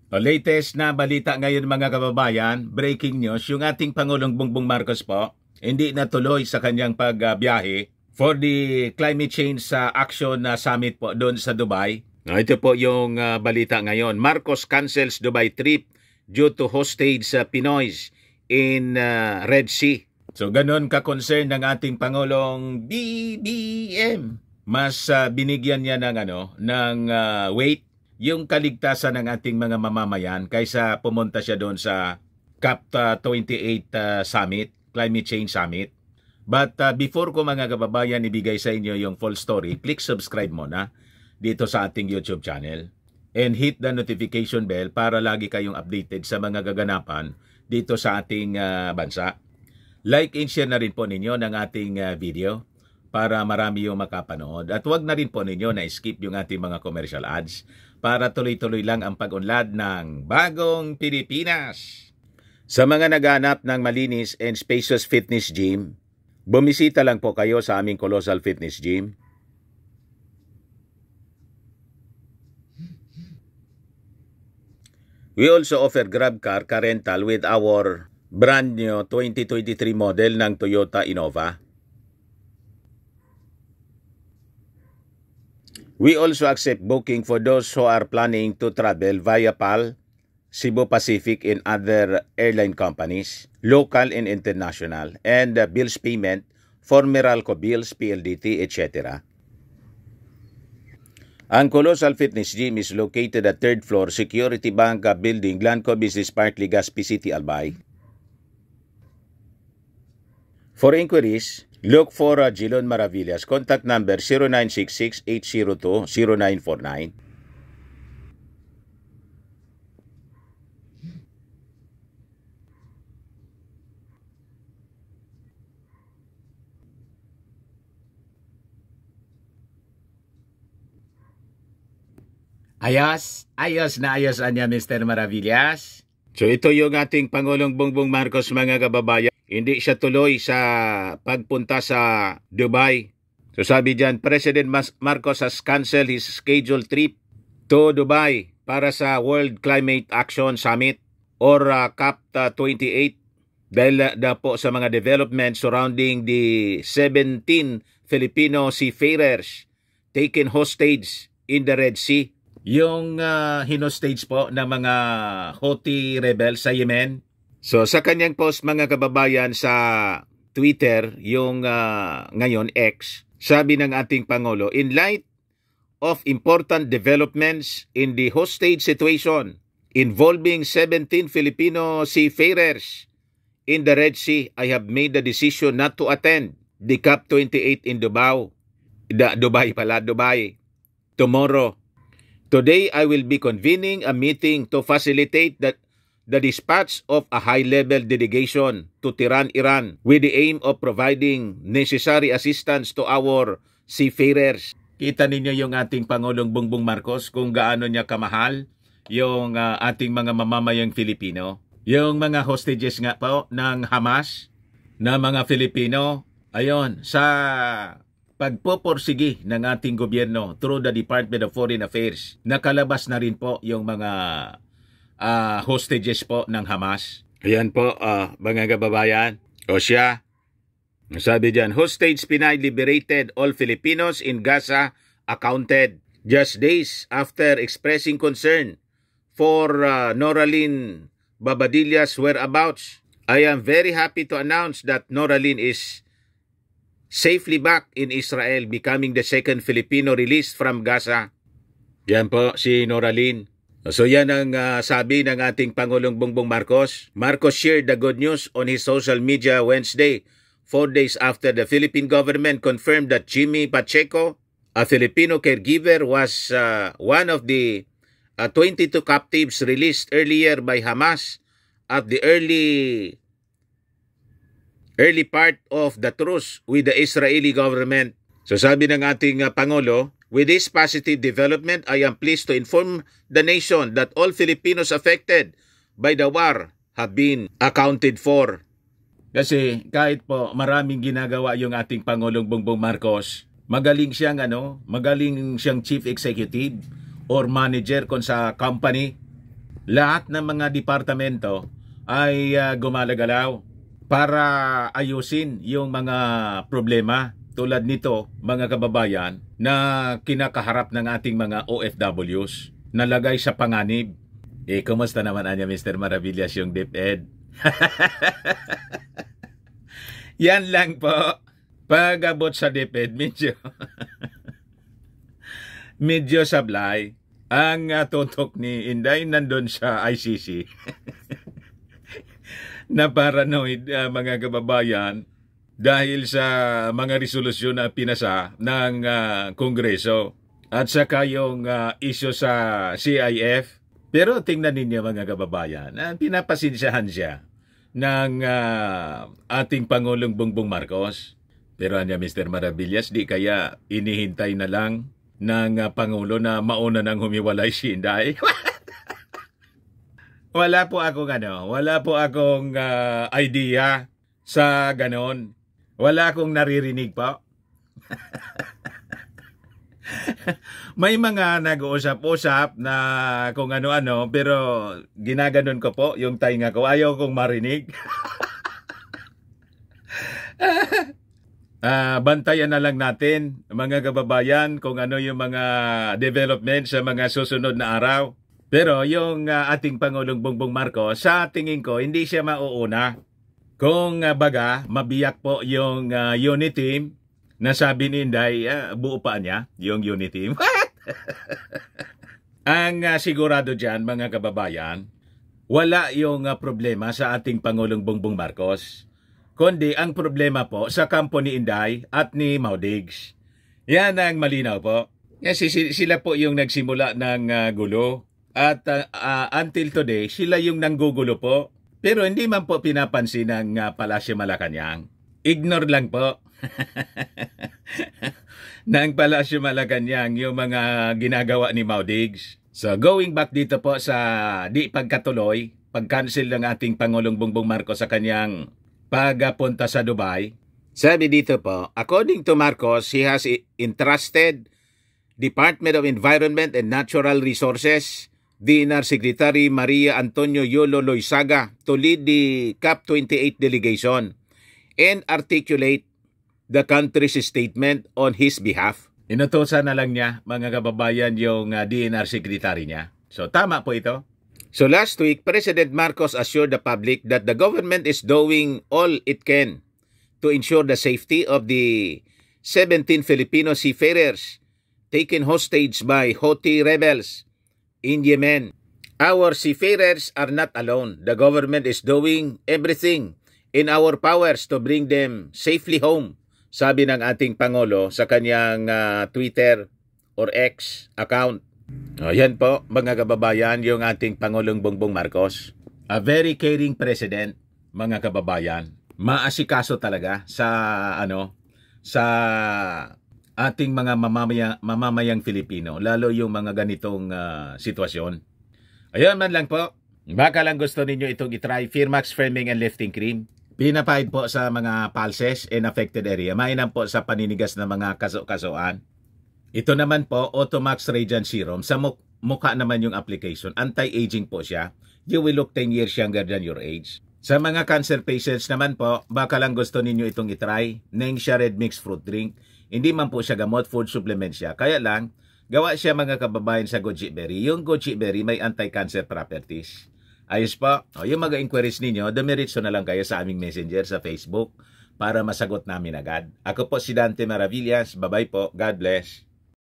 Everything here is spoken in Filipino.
Latest na balita ngayon mga kababayan, breaking news, yung ating Pangulong Bongbong Marcos po, hindi natuloy sa kanyang pagbiyahe for the climate change action summit po doon sa Dubai. Ito po yung balita ngayon. Marcos cancels Dubai trip due to hostage Pinoys in Red Sea. So ganun ka-concern ng ating Pangulong BBM. Mas binigyan niya ng weight yung kaligtasan ng ating mga mamamayan kaysa pumunta siya doon sa COP28 Summit, Climate Change Summit. But before ko mga kababayan ibigay sa inyo yung full story, click subscribe muna dito sa ating YouTube channel and hit the notification bell para lagi kayong updated sa mga gaganapan dito sa ating bansa. Like and share na rin po ninyo ng ating video para marami yung makapanood. At huwag na rin po ninyo na skip yung ating mga commercial ads para tuloy-tuloy lang ang pag-unlad ng Bagong Pilipinas. Sa mga naghahanap ng malinis and spacious fitness gym, bumisita lang po kayo sa aming Colossal Fitness Gym. We also offer Grab car rental with our brand new 2023 model ng Toyota Innova. We also accept booking for those who are planning to travel via PAL, Cebu Pacific and other airline companies, local and international, and bills payment for Meralco Bills, PLDT, etc. Ang Colossal Fitness Gym is located at 3rd floor Security Bank Building, Lanco Business Park, Legazpi City, Albay. For inquiries, look for Jilon Maravillas. Contact number 0966-802-0949. Ayos na anya Mr. Maravillas. So ito yung ating Pangulong Bongbong Marcos mga kababayan. Hindi siya tuloy sa pagpunta sa Dubai. So sabi diyan, President Marcos has canceled his scheduled trip to Dubai para sa World Climate Action Summit or COP28 dahil po sa mga developments surrounding the 17 Filipino seafarers taken hostage in the Red Sea. Yung hinostage po ng mga Houthi rebels sa Yemen. So sa kanyang post mga kababayan sa Twitter, yung ngayon X, sabi ng ating Pangulo, in light of important developments in the hostage situation involving 17 Filipino seafarers in the Red Sea, I have made the decision not to attend the COP28 in Dubai tomorrow. Today, I will be convening a meeting to facilitate the dispatch of a high-level delegation to Tehran, Iran, with the aim of providing necessary assistance to our seafarers. Kita ninyo yung ating Pangulong Bongbong Marcos kung gaano niya kamahal yung ating mga mamamayang Filipino. Yung mga hostages nga po ng Hamas na mga Filipino, ayon sa pagpoporsigi ng ating gobyerno through the Department of Foreign Affairs, nakalabas na rin po yung mga hostages po ng Hamas. Ayan po, mga kababayan. O siya, sabi dyan, hostage Pinay liberated, all Filipinos in Gaza accounted. Just days after expressing concern for Noraline Babadilla's whereabouts, I am very happy to announce that Noraline is safely back in Israel, becoming the second Filipino released from Gaza. Yan po si Noraline. So yan ang sabi ng ating Pangulong Bongbong Marcos. Marcos shared the good news on his social media Wednesday, 4 days after the Philippine government confirmed that Jimmy Pacheco, a Filipino caregiver, was one of the 22 captives released earlier by Hamas at the early part of the truce with the Israeli government. So sabi ng ating Pangulo, with this positive development, I am pleased to inform the nation that all Filipinos affected by the war have been accounted for. Kasi kahit po maraming ginagawa yung ating Pangulong Bongbong Marcos, magaling siyang chief executive or manager kung sa company lahat ng mga departamento ay gumalagalaw para ayusin yung mga problema tulad nito, mga kababayan, na kinakaharap ng ating mga OFWs, nalagay sa panganib. Kumusta naman anya Mr. Maravillas yung DepEd? Yan lang po. Pag-abot sa DepEd, medyo sablay. Ang tutok ni Inday nandun sa ICC. Na paranoid mga kababayan dahil sa mga resolusyon na pinasa ng Kongreso at saka yung issue sa CIF. Pero tingnan ninyo mga kababayan, pinapasensyahan siya ng ating Pangulong Bongbong Marcos. Pero anya Mr. Maravillas, di kaya inihintay na lang ng Pangulo na mauna nang humiwalay si Inday? Wala po akong idea sa ganon. Wala akong naririnig po. May mga nag-uusap-usap na kung ano-ano, pero ginaganon ko po yung tainga ko. Ayaw kong marinig. Bantayan na lang natin, mga kababayan, kung ano yung mga development sa mga susunod na araw. Pero yung ating Pangulong Bongbong Marcos, sa tingin ko, hindi siya mauuna. Kung baga, mabiyak po yung unit team na sabi ni Inday, buo pa niya yung unit team. Ang sigurado dyan, mga kababayan, wala yung problema sa ating Pangulong Bongbong Marcos. Kundi ang problema po sa kampo ni Inday at ni Maudigs. Yan ang malinaw po. Kasi sila po yung nagsimula ng gulo. At until today, sila yung nanggugulo po. Pero hindi man po pinapansin ng Palasyo Malacanang. Ignore lang po. ng Palasyo Malacanang yung mga ginagawa ni Maudigs. So going back dito po sa di pagkatuloy, pag-cancel ng ating Pangulong Bongbong Marcos sa kanyang pagpunta sa Dubai. Sabi dito po, according to Marcos, he has entrusted Department of Environment and Natural Resources, DENR Secretary Maria Antonio Yolo Loizaga to lead the COP28 delegation and articulate the country's statement on his behalf. Inutusan na lang niya, mga kababayan, yung DENR Secretary niya. So tama po ito. So last week, President Marcos assured the public that the government is doing all it can to ensure the safety of the 17 Filipino seafarers taken hostage by Houthi rebels in Yemen. Our seafarers are not alone. The government is doing everything in our powers to bring them safely home, sabi ng ating Pangulo sa kanyang Twitter or X account. Yan po, mga kababayan, yung ating Pangulong Bongbong Marcos. A very caring president, mga kababayan. Maasikaso talaga sa sa ating mga mamamayang Filipino, lalo yung mga ganitong sitwasyon. Ayun man lang po. Baka lang gusto ninyo itong itry, Firmax Firming and Lifting Cream. Pinapahid po sa mga pulses and affected area. Mainam po sa paninigas ng mga kaso-kasuan. Ito naman po, Automax Radiant Serum. Sa mukha naman yung application. Anti-aging po siya. You will look 10 years younger than your age. Sa mga cancer patients naman po, baka lang gusto ninyo itong itry. Nengxia Red Mix Fruit Drink. Hindi man po siya gamot, food supplement siya. Kaya lang, gawa siya mga kababayan sa goji berry. Yung goji berry may anti-cancer properties. Ayos po. Yung mga inquiries ninyo, dumiretso na lang kayo sa aming messenger sa Facebook para masagot namin agad. Ako po si Dante Maravillas. Bye-bye po. God bless.